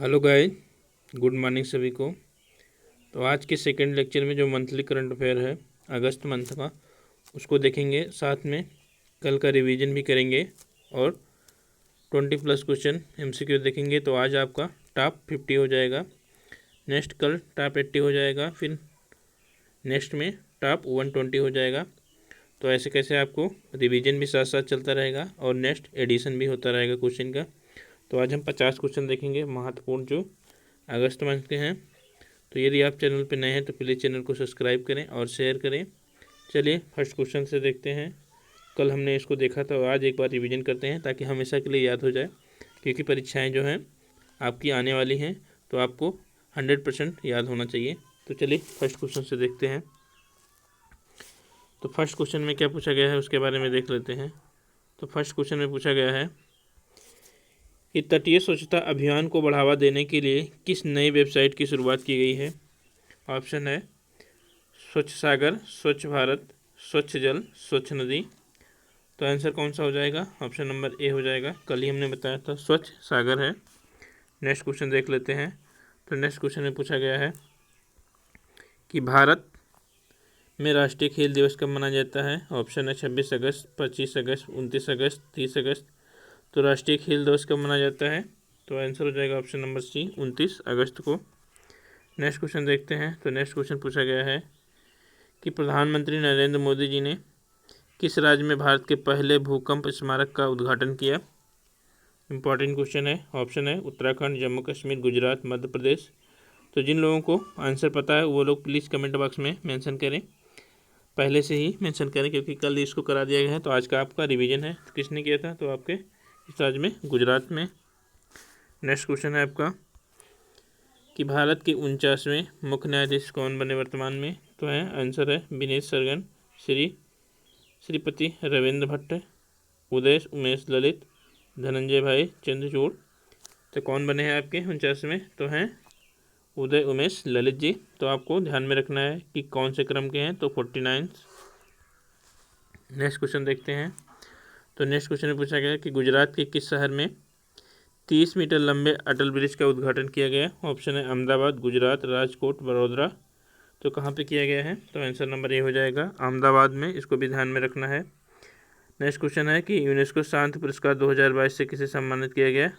Hello guys, good morning सभी को। तो आज के सेकंड लेक्चर में जो मंथली करंट अफेयर है अगस्त मंथ का, उसको देखेंगे। साथ में कल का रिवीजन भी करेंगे और 20+ क्वेश्चन एमसीक्यू देखेंगे। तो आज आपका टॉप 50 हो जाएगा, नेक्स्ट कल टॉप 80 हो जाएगा, फिर नेक्स्ट में टॉप 120 हो जाएगा। तो ऐसे कैसे आपको रिवीजन भी साथ साथ चलता रहेगा और नेक्स्ट एडिशन भी होता रहेगा क्वेश्चन का। तो आज हम 50 क्वेश्चन देखेंगे महत्वपूर्ण, जो अगस्त मंथ के हैं। तो यदि आप चैनल पर नए हैं तो प्लीज़ चैनल को सब्सक्राइब करें और शेयर करें। चलिए फर्स्ट क्वेश्चन से देखते हैं। कल हमने इसको देखा था और आज एक बार रिवीजन करते हैं ताकि हमेशा के लिए याद हो जाए, क्योंकि परीक्षाएं जो हैं आपकी आने वाली हैं, तो आपको 100% याद होना चाहिए। तो चलिए फर्स्ट क्वेश्चन से देखते हैं। तो फर्स्ट क्वेश्चन में क्या पूछा गया है उसके बारे में देख लेते हैं। तो फर्स्ट क्वेश्चन में पूछा गया है कि तटीय स्वच्छता अभियान को बढ़ावा देने के लिए किस नई वेबसाइट की शुरुआत की गई है। ऑप्शन है स्वच्छ सागर, स्वच्छ भारत, स्वच्छ जल, स्वच्छ नदी। तो आंसर कौन सा हो जाएगा? ऑप्शन नंबर ए हो जाएगा। कल ही हमने बताया था स्वच्छ सागर है। नेक्स्ट क्वेश्चन देख लेते हैं। तो नेक्स्ट क्वेश्चन में पूछा गया है कि भारत में राष्ट्रीय खेल दिवस कब मनाया जाता है। ऑप्शन है 26 अगस्त, 25 अगस्त, 29 अगस्त, 30 अगस्त। तो राष्ट्रीय खेल दिवस कब मनाया जाता है? तो आंसर हो जाएगा ऑप्शन नंबर सी, 29 अगस्त को। नेक्स्ट क्वेश्चन देखते हैं। तो नेक्स्ट क्वेश्चन पूछा गया है कि प्रधानमंत्री नरेंद्र मोदी जी ने किस राज्य में भारत के पहले भूकंप स्मारक का उद्घाटन किया। इंपॉर्टेंट क्वेश्चन है। ऑप्शन है उत्तराखंड, जम्मू कश्मीर, गुजरात, मध्य प्रदेश। तो जिन लोगों को आंसर पता है वो लोग प्लीज़ कमेंट बॉक्स में मेंशन करें, पहले से ही मेंशन करें, क्योंकि कल इसको करा दिया गया है। तो आज का आपका रिवीजन है। तो किसने किया था? तो आपके इस राज्य में, गुजरात में। नेक्स्ट क्वेश्चन है आपका कि भारत के 49वें मुख्य न्यायाधीश कौन बने वर्तमान में। तो है आंसर है विनीत सरगन, श्रीपति रविंद्र भट्ट, उदय उमेश ललित, धनंजय भाई चंद्रचूड़। तो कौन बने हैं आपके 49वें? तो हैं उदय उमेश ललित जी। तो आपको ध्यान में रखना है कि कौन से क्रम के हैं। तो 49। नेक्स्ट क्वेश्चन देखते हैं। तो नेक्स्ट क्वेश्चन में पूछा गया कि गुजरात के किस शहर में 30 मीटर लंबे अटल ब्रिज का उद्घाटन किया गया। ऑप्शन है अहमदाबाद, गुजरात, राजकोट, बड़ोदरा। तो कहाँ पे किया गया है? तो आंसर नंबर ए हो जाएगा, अहमदाबाद में। इसको भी ध्यान में रखना है। नेक्स्ट क्वेश्चन है कि यूनेस्को शांति पुरस्कार 2022 से किसे सम्मानित किया गया।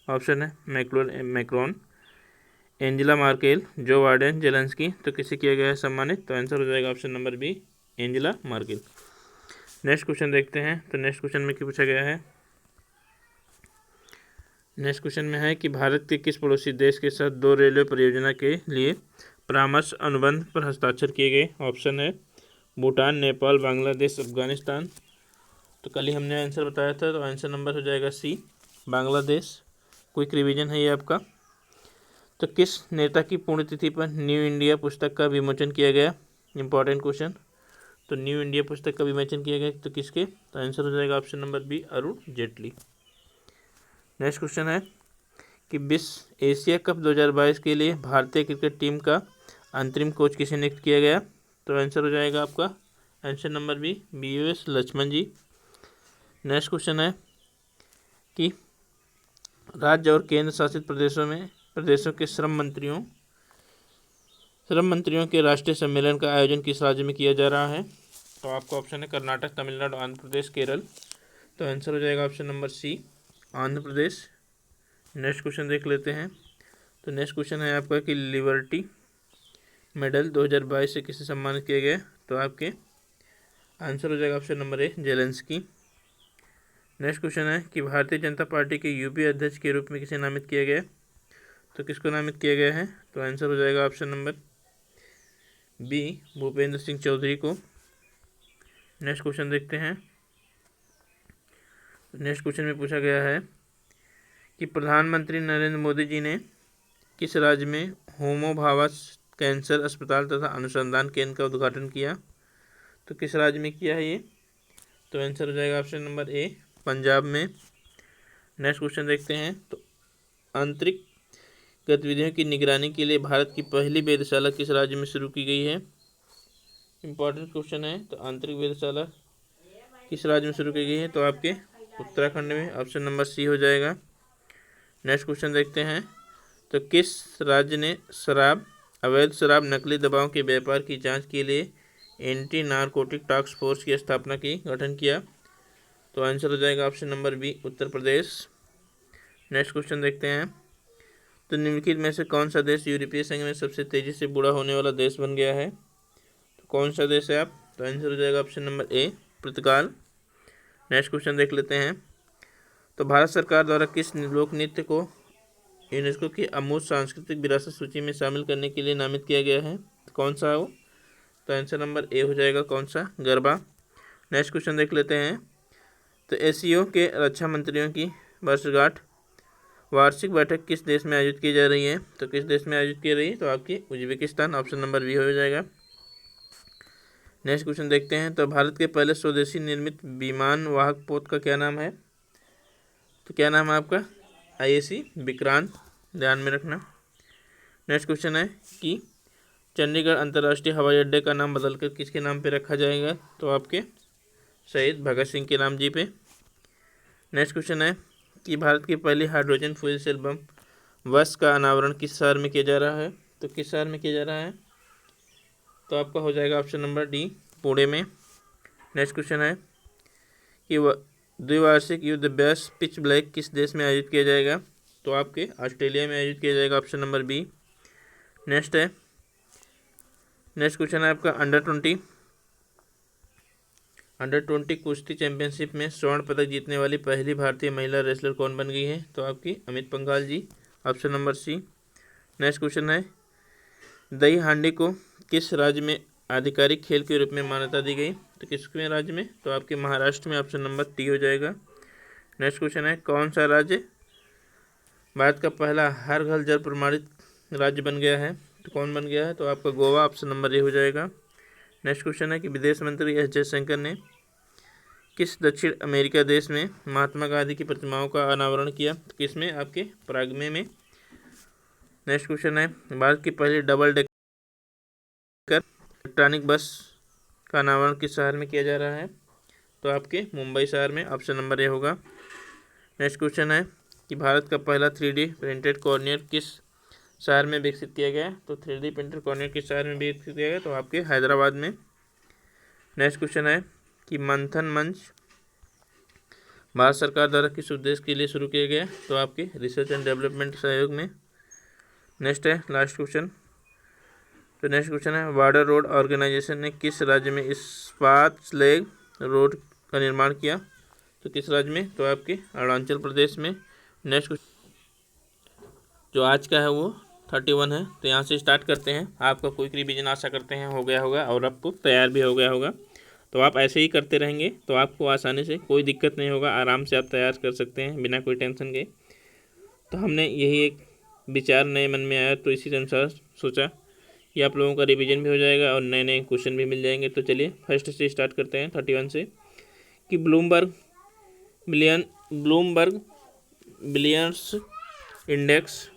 ऑप्शन है Macron, Angela Merkel, Joe Biden, Zelensky. तो किसे किया गया है सम्मानित? तो आंसर हो जाएगा option number B, Angela Merkel. Next question देखते हैं। तो नेक्स्ट क्वेश्चन में क्या पूछा गया है? नेक्स्ट क्वेश्चन में है कि भारत के किस पड़ोसी देश के साथ 2 रेलवे परियोजना के लिए परामर्श अनुबंध पर हस्ताक्षर किए गए। ऑप्शन है भूटान, नेपाल, बांग्लादेश, अफगानिस्तान। तो कल ही हमने आंसर बताया था। तो आंसर नंबर हो जाएगा सी, बांग्लादेश। क्विक रिवीजन है ये आपका। तो किस नेता की पुण्यतिथि पर न्यू इंडिया पुस्तक का विमोचन किया गया। Important question. तो न्यू इंडिया पुस्तक का विमोचन किया गया तो किसके? तो आंसर हो जाएगा option number B, Arun Jaitley. Next question है कि विश्व एशिया कप 2022 के लिए भारतीय क्रिकेट टीम का अंतरिम कोच किसे नियुक्त किया गया। तो आंसर हो जाएगा आपका answer number B, BVS Laxman ji. Next question है कि राज्य और केंद्र शासित प्रदेशों के श्रम मंत्रियों के राष्ट्रीय सम्मेलन का आयोजन किस राज्य में किया जा रहा है। तो आपका ऑप्शन है कर्नाटक, तमिलनाडु, आंध्र प्रदेश, केरल। तो आंसर हो जाएगा ऑप्शन नंबर सी, आंध्र प्रदेश। नेक्स्ट क्वेश्चन देख लेते हैं। तो नेक्स्ट क्वेश्चन है आपका कि लिबर्टी मेडल 2022 से किसे सम्मानित किया गया। तो आपके आंसर हो जाएगा ऑप्शन नंबर ए, जेलेंस्की। नेक्स्ट क्वेश्चन है कि भारतीय जनता पार्टी के यूपी अध्यक्ष के रूप में किसे नामित किया गया। तो किसको नामित किया गया है? तो आंसर हो जाएगा option number B, Bhupendra Singh Chaudhary को। नेक्स्ट क्वेश्चन देखते हैं। नेक्स्ट क्वेश्चन में पूछा गया है कि प्रधानमंत्री नरेंद्र मोदी जी ने किस राज्य में होमो भाभा कैंसर अस्पताल तथा अनुसंधान केंद्र का उद्घाटन किया। तो किस राज्य में किया है ये? तो आंसर हो जाएगा ऑप्शन नंबर ए, पंजाब में। नेक्स्ट क्वेश्चन देखते हैं। तो आंतरिक गतिविधियों की निगरानी के लिए भारत की पहली वेधशाला किस राज्य में शुरू की गई है। इंपॉर्टेंट क्वेश्चन है। तो आंतरिक वेधशाला किस राज्य में शुरू की गई है? तो आपके उत्तराखंड में। ऑप्शन नंबर सी हो जाएगा। नेक्स्ट क्वेश्चन देखते हैं। तो किस राज्य ने अवैध शराब नकली दवाओं के व्यापार की जांच के लिए एंटी नारकोटिक टास्क फोर्स की स्थापना की गठन किया? तो आंसर हो जाएगा option number B, Uttar Pradesh. Next question देखते हैं। तो निम्नलिखित में से कौन सा देश यूरोपीय संघ में सबसे तेजी से बूढ़ा होने वाला देश बन गया है? तो कौन सा देश है आप? तो आंसर हो जाएगा ऑप्शन नंबर ए, पुर्तगाल। नेक्स्ट क्वेश्चन देख लेते हैं। तो भारत सरकार द्वारा किस लोक नृत्य को यूनेस्को की अमूर्त सांस्कृतिक विरासत सूची में शामिल करने के लिए नामित किया गया है? तो कौन सा है वो? तो आंसर नंबर ए हो जाएगा कौन सा? गरबा। नेक्स्ट क्वेश्चन देख लेते हैं। तो एसीओ के रक्षा मंत्रियों की वर्षगांठ वार्षिक बैठक किस देश में आयोजित की जा रही है? तो किस देश में आयोजित की रही है? तो आपकी उज्बेकिस्तान, ऑप्शन नंबर बी हो जाएगा। नेक्स्ट क्वेश्चन देखते हैं। तो भारत के पहले स्वदेशी निर्मित विमान वाहक पोत का क्या नाम है? तो क्या नाम है आपका? IAC विक्रांत, ध्यान में रखना। नेक्स्ट क्वेश्चन है कि चंडीगढ़ अंतर्राष्ट्रीय हवाई अड्डे का नाम बदलकर किसके नाम पे रखा जाएगा? तो आपके शहीद भगत सिंह के नाम जी पे। नेक्स्ट क्वेश्चन है कि भारत की पहली हाइड्रोजन फ्यूल सेल बम बस का अनावरण किस शहर में किया जा रहा है? तो किस शहर में किया जा रहा है? तो आपका हो जाएगा ऑप्शन नंबर डी, पुणे में। नेक्स्ट क्वेश्चन है कि द्विवार्षिक युद्ध अभ्यास पिच ब्लैक किस देश में आयोजित किया जाएगा? तो आपके ऑस्ट्रेलिया में आयोजित किया जाएगा, option number B. Next question है आपका अंडर 20 कुश्ती चैंपियनशिप में स्वर्ण पदक जीतने वाली पहली भारतीय महिला रेसलर कौन बन गई है? तो आपकी Amit Panghal ji, option number C. Next question है दही हांडी को किस राज्य में आधिकारिक खेल के रूप में मान्यता दी गई? तो किसमें राज्य में? तो आपके महाराष्ट्र में, ऑप्शन नंबर टी हो जाएगा। नेक्स्ट क्वेश्चन है कौन सा राज्य भारत का पहला हर घर जल प्रमाणित राज्य बन गया है? तो कौन बन गया है? तो आपका गोवा, ऑप्शन नंबर ए हो जाएगा। नेक्स्ट क्वेश्चन है कि विदेश मंत्री एस जयशंकर ने किस दक्षिण अमेरिका देश में महात्मा गांधी की प्रतिमाओं का अनावरण किया? तो किसमें? आपके पराग्वे में। नेक्स्ट क्वेश्चन है भारत की पहली डबल डेकर इलेक्ट्रॉनिक बस का अनावरण किस शहर में किया जा रहा है? तो आपके मुंबई शहर में, ऑप्शन नंबर ए होगा। नेक्स्ट क्वेश्चन है कि भारत का पहला 3D प्रिंटेड कॉर्नियर किस शहर में विकसित किया गया? तो 3D प्रिंटेड कॉर्नियर किस शहर में विकसित किया गया? तो आपके हैदराबाद में। नेक्स्ट क्वेश्चन है कि मंथन मंच भारत सरकार द्वारा किस उद्देश्य के लिए शुरू किया गया? तो आपके रिसर्च एंड डेवलपमेंट सहयोग में। नेक्स्ट है लास्ट क्वेश्चन। तो नेक्स्ट क्वेश्चन है बॉर्डर रोड ऑर्गेनाइजेशन ने किस राज्य में इस्पात स्लैग रोड का निर्माण किया? तो किस राज्य में? तो आपके अरुणाचल प्रदेश में। नेक्स्ट जो आज का है वो 31 है। तो यहाँ से स्टार्ट करते हैं। आपका क्विक रिवीजन आशा करते हैं हो गया होगा और आपको तैयार भी हो गया होगा। तो आप ऐसे ही करते रहेंगे तो आपको आसानी से कोई दिक्कत नहीं होगा, आराम से आप तैयार कर सकते हैं बिना कोई टेंशन के। तो हमने यही एक विचार नए मन में आया तो इसी अनुसार सोचा कि आप लोगों का रिवीजन भी हो जाएगा और नए नए क्वेश्चन भी मिल जाएंगे। तो चलिए फर्स्ट से स्टार्ट करते हैं 31 से कि ब्लूमबर्ग बिलियंस इंडेक्स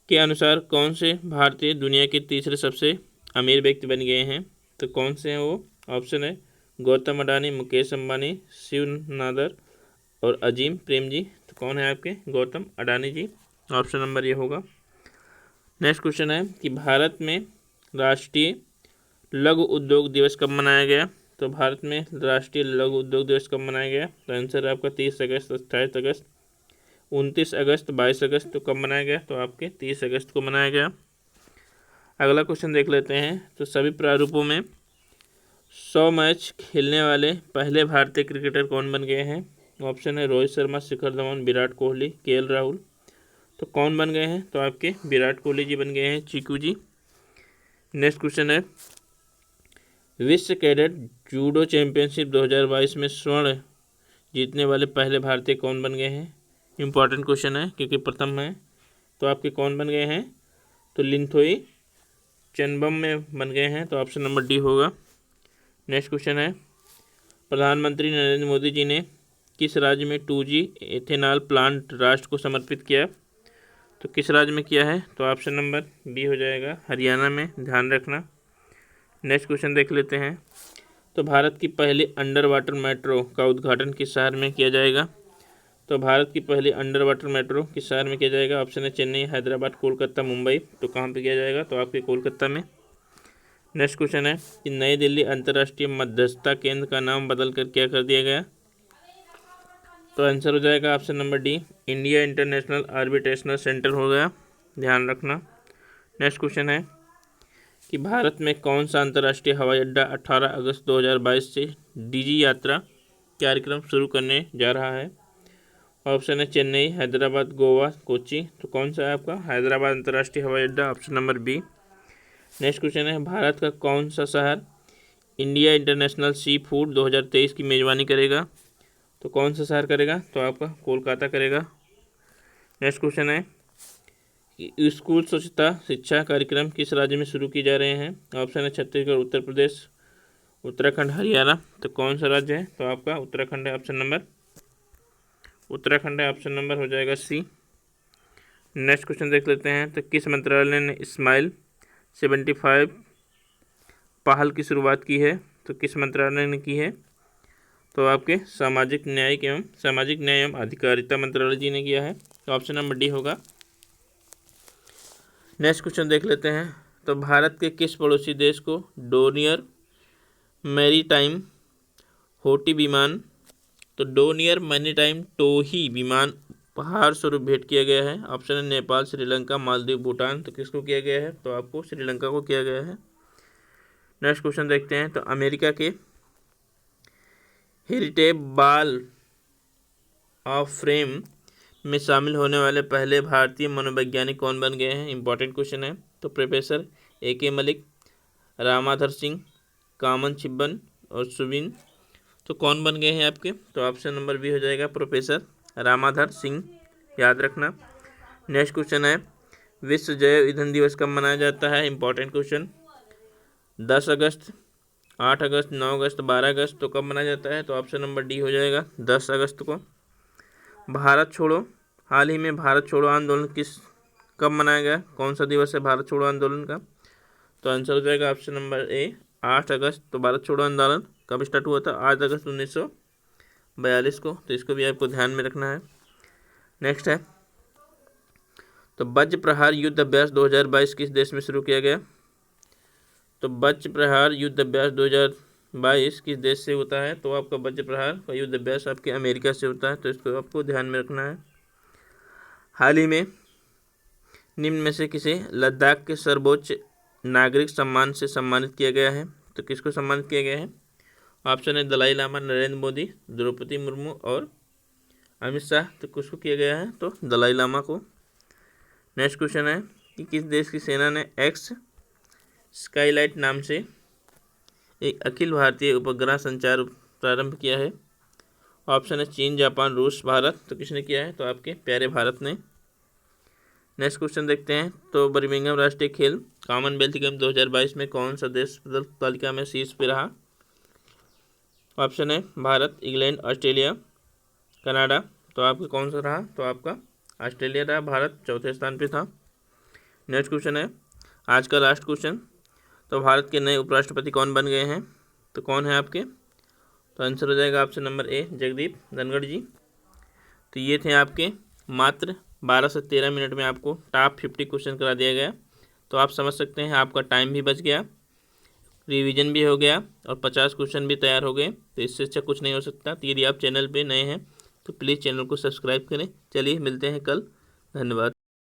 के अनुसार कौन से भारतीय दुनिया के तीसरे सबसे अमीर व्यक्ति बन गए हैं? तो कौन से हैं वो? ऑप्शन है गौतम अडानी, मुकेश अंबानी, शिव नादर और अजीम प्रेमजी। तो कौन है आपके? गौतम अडानी जी, ऑप्शन नंबर ये होगा। नेक्स्ट क्वेश्चन है कि भारत में राष्ट्रीय लघु उद्योग दिवस कब मनाया गया? तो भारत में राष्ट्रीय लघु उद्योग दिवस कब मनाया गया? तो आंसर है आपका 30 अगस्त, 28 अगस्त, 29 अगस्त, 22 अगस्त। तो कब मनाया गया? तो आपके 30 अगस्त को मनाया गया। अगला क्वेश्चन देख लेते हैं। तो सभी प्रारूपों में 100 मैच खेलने वाले पहले भारतीय क्रिकेटर कौन बन गए हैं? ऑप्शन है रोहित शर्मा, शिखर धवन, विराट कोहली, KL राहुल। तो कौन बन गए हैं? तो आपके विराट कोहली जी बन गए हैं, चीकू जी। नेक्स्ट क्वेश्चन है विश्व कैडेट जूडो चैंपियनशिप 2022 में स्वर्ण जीतने वाले पहले भारतीय कौन बन गए हैं? इंपॉर्टेंट क्वेश्चन है क्योंकि प्रथम है। तो आपके कौन बन गए हैं? तो लिंथोई चनबम में बन गए हैं। तो ऑप्शन नंबर डी होगा। नेक्स्ट क्वेश्चन है प्रधानमंत्री नरेंद्र मोदी जी ने किस राज्य में 2G एथेनॉल प्लांट राष्ट्र को समर्पित किया? तो किस राज्य में किया है? तो ऑप्शन नंबर बी हो जाएगा, हरियाणा में, ध्यान रखना। नेक्स्ट क्वेश्चन देख लेते हैं। तो भारत की पहली अंडर वाटर मेट्रो का उद्घाटन किस शहर में किया जाएगा? तो भारत की पहली अंडर वाटर मेट्रो किस शहर में किया जाएगा? ऑप्शन है चेन्नई, हैदराबाद, कोलकाता, मुंबई। तो कहाँ पे किया जाएगा? तो आपके कोलकाता में। नेक्स्ट क्वेश्चन है कि नई दिल्ली अंतर्राष्ट्रीय मध्यस्थता केंद्र का नाम बदल कर क्या कर दिया गया? तो आंसर हो जाएगा option number D, India international arbitrational centre हो गया, ध्यान रखना। नेक्स्ट क्वेश्चन है कि भारत में कौन सा अंतर्राष्ट्रीय हवाई अड्डा 18 अगस्त 2022 से डिजी यात्रा कार्यक्रम शुरू करने जा रहा है? ऑप्शन है चेन्नई, हैदराबाद, गोवा, कोच्चि। तो कौन सा है आपका? हैदराबाद अंतर्राष्ट्रीय हवाई अड्डा, option number B. Next question है भारत का कौन सा शहर इंडिया इंटरनेशनल सी फूड 2023 की मेज़बानी करेगा? तो कौन सा शहर करेगा? तो आपका कोलकाता करेगा। नेक्स्ट क्वेश्चन है कि स्कूल स्वच्छता शिक्षा कार्यक्रम किस राज्य में शुरू किए जा रहे हैं? ऑप्शन है छत्तीसगढ़, उत्तर प्रदेश, उत्तराखंड, हरियाणा। तो कौन सा राज्य है? तो आपका उत्तराखंड है, ऑप्शन नंबर उत्तराखंड है, ऑप्शन नंबर हो जाएगा सी। नेक्स्ट क्वेश्चन देख लेते हैं। तो किस मंत्रालय ने स्माइल 75 पहल की शुरुआत की है? तो किस मंत्रालय ने की है? तो आपके सामाजिक न्याय एवं अधिकारिता मंत्रालय जी ने किया है। तो ऑप्शन नंबर डी होगा। नेक्स्ट क्वेश्चन देख लेते हैं। तो भारत के किस पड़ोसी देश को डोनियर मैरीटाइम होटी विमान डोनियर मैरीटाइम टोही विमान उपहार स्वरूप भेंट किया गया है? ऑप्शन है नेपाल, श्रीलंका, मालदीव, भूटान। तो किसको किया गया है? तो आपको श्रीलंका को किया गया है। नेक्स्ट क्वेश्चन देखते हैं। तो अमेरिका के हेरिटेज बॉल ऑफ फेम में शामिल होने वाले पहले भारतीय मनोवैज्ञानिक कौन बन गए हैं? इंपॉर्टेंट क्वेश्चन है। तो प्रोफेसर AK मलिक, रामाधर सिंह, कामन चिब्बन और सुबिन। तो कौन बन गए हैं आपके? तो ऑप्शन नंबर बी हो जाएगा, प्रोफेसर रामाधर सिंह, याद रखना। नेक्स्ट क्वेश्चन है विश्व जैव ईंधन दिवस कब मनाया जाता है? Important question. 10 अगस्त, 8 अगस्त, 9 अगस्त, 12 अगस्त। तो कब मनाया जाता है? तो ऑप्शन नंबर डी हो जाएगा 10 अगस्त को। भारत छोड़ो, हाल ही में भारत छोड़ो आंदोलन कब मनाया गया? कौन सा दिवस है भारत छोड़ो आंदोलन का? तो आंसर हो जाएगा ऑप्शन नंबर ए, 8 अगस्त। तो भारत छोड़ो आंदोलन कब स्टार्ट हुआ था? 8 अगस्त 1942 को। तो इसको भी आपको ध्यान में रखना है। नेक्स्ट है तो वज्र प्रहार युद्ध अभ्यास 2022 किस देश में शुरू किया गया? तो वज्र प्रहार युद्ध अभ्यास 2022 किस देश से होता है? तो आपका वज्र प्रहार का युद्ध अभ्यास आपके अमेरिका से होता है। तो इसको आपको ध्यान में रखना है। हाल ही में निम्न में से किसे लद्दाख के सर्वोच्च नागरिक सम्मान से सम्मानित किया गया है? तो किसको सम्मानित किया गया है? ऑप्शन है दलाई लामा, नरेंद्र मोदी, द्रौपदी मुर्मू और अमित शाह। तो किसको किया गया है? तो दलाई लामा को। नेक्स्ट क्वेश्चन है कि किस देश की सेना ने एक्स स्काईलाइट नाम से एक अखिल भारतीय उपग्रह संचार प्रारंभ किया है? ऑप्शन है चीन, जापान, रूस, भारत। तो किसने किया है? तो आपके प्यारे भारत ने। नेक्स्ट क्वेश्चन देखते हैं। तो बर्मिंघम राष्ट्रीय खेल कॉमनवेल्थ गेम 2022 में कौन सा देश तालिका में शीर्ष पे रहा? ऑप्शन है भारत, इंग्लैंड, ऑस्ट्रेलिया, कनाडा। तो आपका कौन सा रहा? तो आपका ऑस्ट्रेलिया रहा, भारत चौथे स्थान पे था। नेक्स्ट क्वेश्चन है आज का लास्ट क्वेश्चन। तो भारत के नए उपराष्ट्रपति कौन बन गए हैं? तो कौन है आपके? तो आंसर हो जाएगा option number A, Jagdeep Dhankhar ji. तो ये थे आपके मात्र 12 से 13 मिनट में आपको टॉप 50 क्वेश्चन करा दिया गया। तो आप समझ सकते हैं आपका टाइम भी बच गया, रिवीजन भी हो गया और 50 क्वेश्चन भी तैयार हो गए। तो इससे अच्छा कुछ नहीं हो सकता। तो यदि आप चैनल पे नए हैं तो प्लीज़ चैनल को सब्सक्राइब करें। चलिए मिलते हैं कल, धन्यवाद।